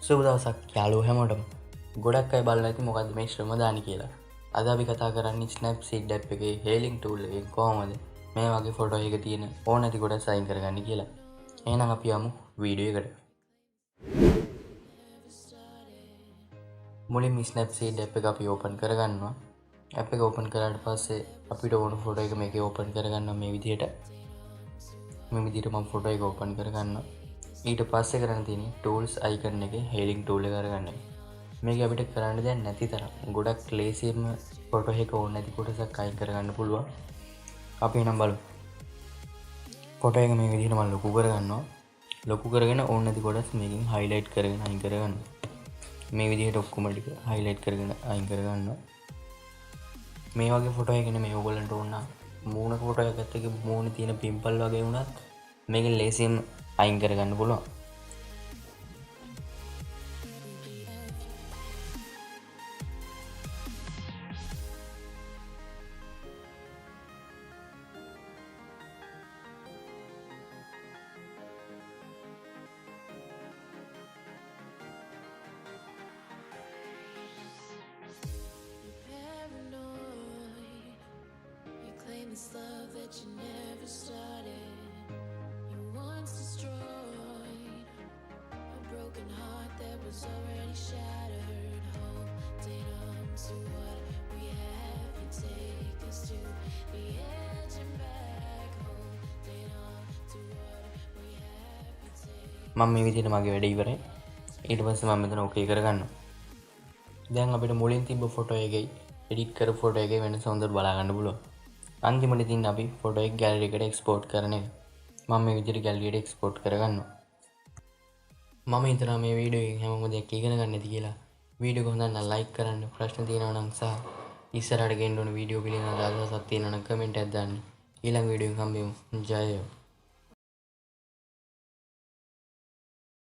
සුබ දවසක් යාළුවෝ හැමෝටම. ගොඩක් අය බලලා ඇති මොකද්ද මේ ශ්‍රමදාන කියලා. අද අපි කතා කරන්නේ Snapseed app එකේ hailing tool එකෙන් කොහොමද මේ වගේ ෆොටෝ එක තියෙන ඕන නැති කොටස් අයින් කරගන්න කියලා. එහෙනම් අපි යමු වීඩියෝ එකට. මුලින්ම Snapseed app එක අපි open කරගන්නවා. app එක open කරාට පස්සේ අපිට ඕන ෆොටෝ එක මේකේ open කරගන්නවා මේ විදිහට. මේ විදිහට මම ෆොටෝ එක open කරගන්නවා. ඊට පස්සේ කරන්න තියෙන්නේ tools icon එකේ hailing tool එක අරගන්න. මේක අපිට කරන්න දෙයක් නැති තරම් ගොඩක් ලේසියෙන්ම ෆොටෝ එක ඕන නැති කොටසක් අයින් කරගන්න පුළුවන්. අපි එනම් බලමු. ෆොටෝ එක මේ විදිහට මම ලොකු කරගන්නවා. ලොකු කරගෙන ඕන නැති කොටස් මේකෙන් highlight කරගෙන අයින් කරගන්නවා. මේ විදිහට ඔක්කොම ටික highlight කරගෙන අයින් කරගන්නවා. මේ වගේ ෆොටෝ එකනේ මේ ඕගොල්ලන්ට ඕන මූණ ෆොටෝ එකත් එක්ක මූණේ තියෙන පිම්පල් වගේ වුණත් මේකෙන් ලේසියෙන් අයින් කරගන්න පුළුවන්. This love that you never started, you once destroyed a broken heart that was already shattered. Holding on to what we have, you take us to the edge and back. Holding on to what we have, you take. මම මේ විදිහට මගේ වැඩ ඉවරයි. ඊට පස්සේ මම මෙතන ඕකේ කරගන්නවා. දැන් අපිට මුලින් තිබ්බ ෆොටෝ එකේ එඩිට් කරපු ෆොටෝ එකේ වෙනස හොඳට බලා ගන්න පුළුවන්. අන්තිමට තින් අපි ෆොටෝ එක ගැලරි එකට එක්ස්පෝර්ට් කරන එක. මම මේ විදිහට ගැලරියට එක්ස්පෝර්ට් කරගන්නවා. මම හිතනවා මේ වීඩියෝ එකෙන් හැමෝම දෙයක් ඉගෙන ගන්න ඇති කියලා. වීඩියෝ එක හොඳ නම් ලයික් කරන්න, ප්‍රශ්න තියෙනවා නම් සහ ඉස්සරහට ගෙන්න ඕන වීඩියෝ පිළිබඳව අදහසක් තියෙනවා නම් කමෙන්ට් එකක් දාන්න. ඊළඟ වීඩියෝ එකෙන් හම්බෙමු. ජය වේවා.